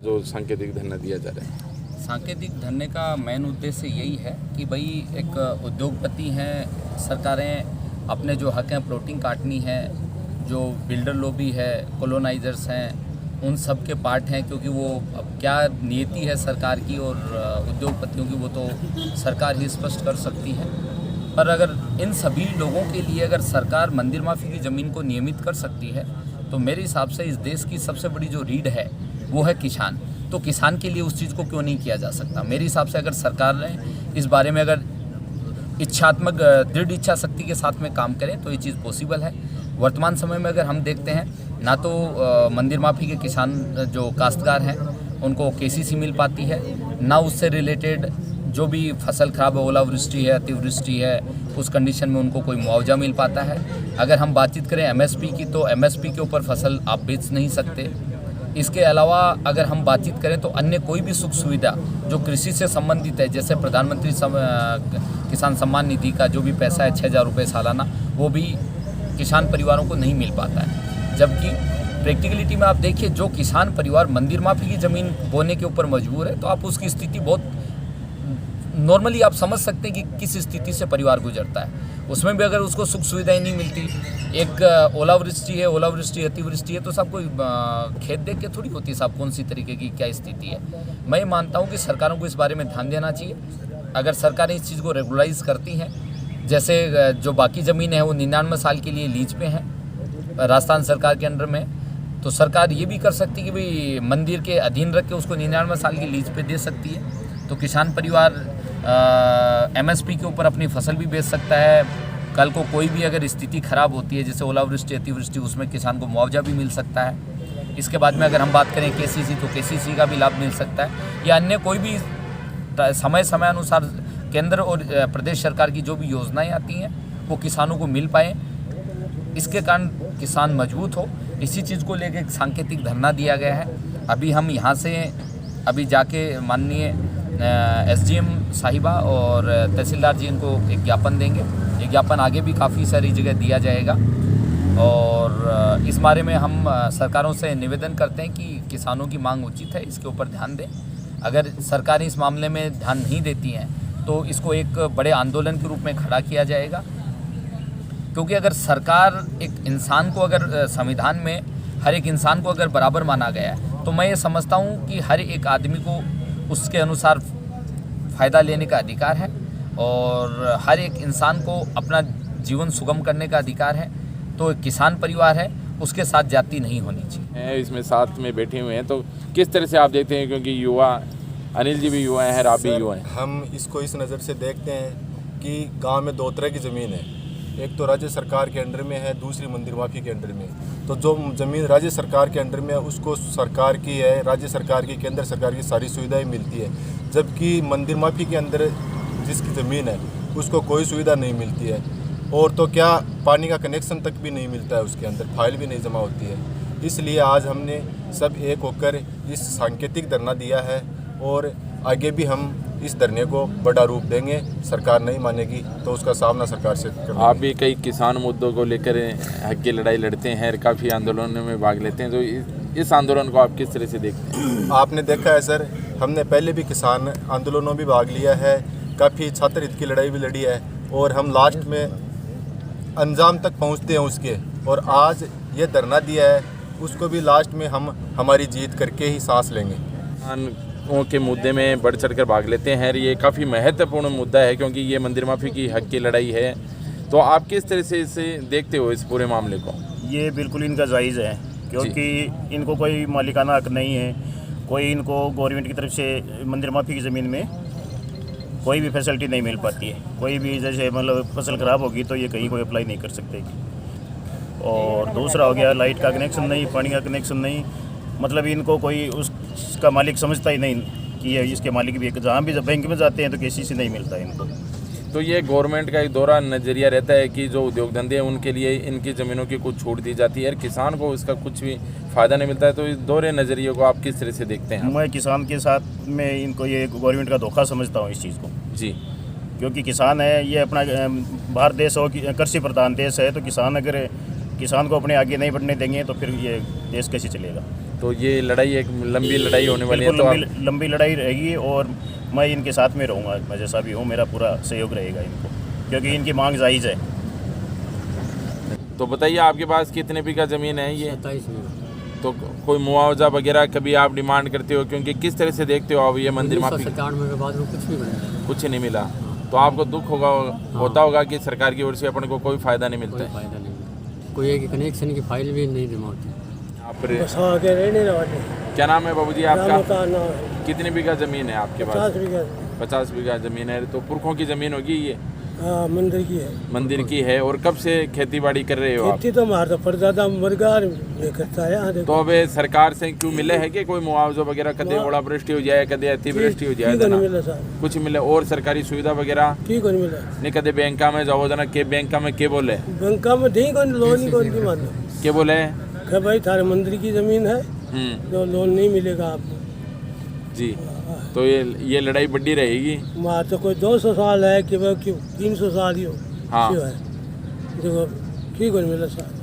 जो सांकेतिक धरना दिया जा रहा है। सांकेतिक धरने का मेन उद्देश्य यही है कि भाई एक उद्योगपति हैं, सरकारें अपने जो हक हैं प्लॉटिंग काटनी है, जो बिल्डर लॉबी है, कॉलोनाइजर्स हैं, उन सब के पार्ट हैं, क्योंकि वो अब क्या नीति है सरकार की और उद्योगपतियों की वो तो सरकार ही स्पष्ट कर सकती है। पर अगर इन सभी लोगों के लिए अगर सरकार मंदिर माफी की ज़मीन को नियमित कर सकती है तो मेरे हिसाब से इस देश की सबसे बड़ी जो रीढ़ है वो है किसान। तो किसान के लिए उस चीज़ को क्यों नहीं किया जा सकता। मेरे हिसाब से अगर सरकार ने इस बारे में अगर इच्छात्मक दृढ़ इच्छा शक्ति के साथ में काम करें तो ये चीज़ पॉसिबल है। वर्तमान समय में अगर हम देखते हैं ना तो मंदिर माफी के किसान जो काश्तकार हैं उनको केसीसी मिल पाती है, ना उससे रिलेटेड जो भी फसल खराब है, ओलावृष्टि है, अतिवृष्टि है, उस कंडीशन में उनको कोई मुआवजा मिल पाता है। अगर हम बातचीत करें एमएसपी की तो एमएसपी के ऊपर फसल आप बेच नहीं सकते। इसके अलावा अगर हम बातचीत करें तो अन्य कोई भी सुख सुविधा जो कृषि से संबंधित है, जैसे प्रधानमंत्री किसान सम्मान निधि का जो भी पैसा है 6,000 रुपये सालाना, वो भी किसान परिवारों को नहीं मिल पाता है। जबकि प्रैक्टिकलिटी में आप देखिए जो किसान परिवार मंदिर माफी की ज़मीन बोने के ऊपर मजबूर है तो आप उसकी स्थिति बहुत नॉर्मली आप समझ सकते हैं कि किस स्थिति से परिवार गुजरता है। उसमें भी अगर उसको सुख सुविधाएं नहीं मिलती, एक ओलावृष्टि है, ओलावृष्टि अतिवृष्टि है, तो सब कोई खेत देख के थोड़ी होती है साहब कौन सी तरीके की क्या स्थिति है। मैं मानता हूं कि सरकारों को इस बारे में ध्यान देना चाहिए। अगर सरकारें इस चीज़ को रेगुलराइज करती हैं, जैसे जो बाकी ज़मीन है वो 99 साल के लिए लीज पे हैं राजस्थान सरकार के अंडर में, तो सरकार ये भी कर सकती है कि भाई मंदिर के अधीन रख के उसको 99 साल की लीज पे दे सकती है। तो किसान परिवार एमएसपी के ऊपर अपनी फसल भी बेच सकता है। कल को कोई भी अगर स्थिति खराब होती है जैसे ओलावृष्टि अतिवृष्टि, उसमें किसान को मुआवजा भी मिल सकता है। इसके बाद में अगर हम बात करें केसीसी तो केसीसी का भी लाभ मिल सकता है, या अन्य कोई भी समय समय अनुसार केंद्र और प्रदेश सरकार की जो भी योजनाएं आती हैं वो किसानों को मिल पाएँ, इसके कारण किसान मजबूत हो। इसी चीज़ को लेकर एक सांकेतिक धरना दिया गया है। अभी हम यहाँ से अभी जाके माननीय एसडीएम साहिबा और तहसीलदार जी इनको एक ज्ञापन देंगे। ये ज्ञापन आगे भी काफ़ी सारी जगह दिया जाएगा और इस बारे में हम सरकारों से निवेदन करते हैं कि किसानों की मांग उचित है, इसके ऊपर ध्यान दें। अगर सरकारें इस मामले में ध्यान नहीं देती हैं तो इसको एक बड़े आंदोलन के रूप में खड़ा किया जाएगा, क्योंकि अगर सरकार एक इंसान को अगर संविधान में हर एक इंसान को अगर बराबर माना गया है तो मैं ये समझता हूँ कि हर एक आदमी को उसके अनुसार फ़ायदा लेने का अधिकार है और हर एक इंसान को अपना जीवन सुगम करने का अधिकार है। तो एक किसान परिवार है, उसके साथ जाति नहीं होनी चाहिए। इसमें साथ में बैठे हुए हैं तो किस तरह से आप देखते हैं, क्योंकि युवा अनिल जी भी युवा हैं, आप भी युवा हैं। हम इसको इस नज़र से देखते हैं कि गांव में दो तरह की ज़मीन है, एक तो राज्य सरकार के अंडर में है, दूसरी मंदिर माफी के अंडर में। तो जो ज़मीन राज्य सरकार के अंडर में है उसको सरकार की है, राज्य सरकार की, केंद्र सरकार की सारी सुविधाएं मिलती है, जबकि मंदिर माफी के अंदर जिसकी ज़मीन है उसको कोई सुविधा नहीं मिलती है। और तो क्या पानी का कनेक्शन तक भी नहीं मिलता है, उसके अंदर फाइल भी नहीं जमा होती है। इसलिए आज हमने सब एक होकर इस सांकेतिक धरना दिया है और आगे भी हम इस धरने को बड़ा रूप देंगे। सरकार नहीं मानेगी तो उसका सामना सरकार से करेंगे। आप भी कई किसान मुद्दों को लेकर हक की लड़ाई लड़ते हैं, काफ़ी आंदोलनों में भाग लेते हैं, तो इस आंदोलन को आप किस तरह से देखते हैं? आपने देखा है सर, हमने पहले भी किसान आंदोलनों में भाग लिया है, काफ़ी छात्र हित की लड़ाई भी लड़ी है और हम लास्ट में अंजाम तक पहुंचते हैं उसके। और आज ये धरना दिया है, उसको भी लास्ट में हम हमारी जीत करके ही सांस लेंगे। के मुद्दे में बढ़ चढ़ कर भाग लेते हैं, ये काफ़ी महत्वपूर्ण मुद्दा है क्योंकि ये मंदिर माफी की हक की लड़ाई है। तो आप किस तरह से इसे देखते हो इस पूरे मामले को? ये बिल्कुल इनका जायज़ है, क्योंकि इनको कोई मालिकाना हक नहीं है, कोई इनको गवर्नमेंट की तरफ से मंदिर माफी की ज़मीन में कोई भी फैसिलिटी नहीं मिल पाती है। कोई भी जैसे मतलब फसल ख़राब होगी तो ये कहीं कोई अप्लाई नहीं कर सकते। और दूसरा हो गया लाइट का कनेक्शन नहीं, पानी का कनेक्शन नहीं, मतलब इनको कोई उसका मालिक समझता ही नहीं कि ये इसके मालिक भी, जहाँ भी बैंक में जाते हैं तो केसीसी नहीं मिलता इनको। तो ये गवर्नमेंट का एक दोहरा नज़रिया रहता है कि जो उद्योग धंधे हैं उनके लिए इनकी ज़मीनों की कुछ छूट दी जाती है और किसान को इसका कुछ भी फ़ायदा नहीं मिलता है। तो इस दोहरे नज़रिए को आप किस तरह से देखते हैं? मैं किसान के साथ में इनको ये गवर्नमेंट का धोखा समझता हूँ इस चीज़ को जी, क्योंकि किसान है, ये अपना भारत देश हो, कृषि प्रधान देश है, तो किसान अगर किसान को अपने आगे नहीं बढ़ने देंगे तो फिर ये देश कैसे चलेगा। तो ये लड़ाई एक लंबी लड़ाई होने वाली है। बिल्कुल तो लंबी लड़ाई रहेगी और मैं इनके साथ में रहूँगा, मैं जैसा भी हूँ मेरा पूरा सहयोग रहेगा इनको, क्योंकि इनकी मांग जायज़ है। तो बताइए आपके पास कितने बीघा ज़मीन है ये? 27 में तो कोई मुआवजा वगैरह कभी आप डिमांड करते हो? क्योंकि किस तरह से देखते हो आप ये मंदिर माफी? 1997 के बाद में कुछ नहीं बना, कुछ नहीं मिला, तो आपको दुख होता होगा कि सरकार की ओर से अपन को कोई फ़ायदा नहीं मिलता कोई है। फायदा नहीं मिला, कोई एक कनेक्शन की फाइल भी नहीं जमा होती। आप रे- बस आगे रहने वाले क्या नाम है बाबू जी आपका? रामता नाम कितनी बीघा ज़मीन है आपके 50 पास? बीघा 50 बीघा ज़मीन है। तो पुरखों की ज़मीन होगी ये, हाँ मंदिर की है। मंदिर की है। और कब से खेती बाड़ी कर रहे हो आप? खेती तो हमारा तो परदादा मुर्गा ये करता है यहाँ तो देखो। अब सरकार से क्यों मिले है कि कोई मुआवजा वगैरह? कदे ओलावृष्टि हो जाए, कदे अतिवृष्टि हो जाए, ठीक नहीं जना मिला साहब, कुछ मिले और सरकारी सुविधा वगैरह ठीक नहीं मिला। नहीं? कदे बैंका में जाओ जना के बैंका में के बोले बैंका में दी कौन लोन ही कौन की मानो के बोले? कि भाई थारे मंदिर की जमीन है, जो लोन नहीं मिलेगा आपको। जी। तो ये लड़ाई बड़ी रहेगी। हमारा तो कोई 200 साल है कि भाई 300 साल ही हो, हाँ। क्यों है देखो, ठीक नहीं मिला साहब।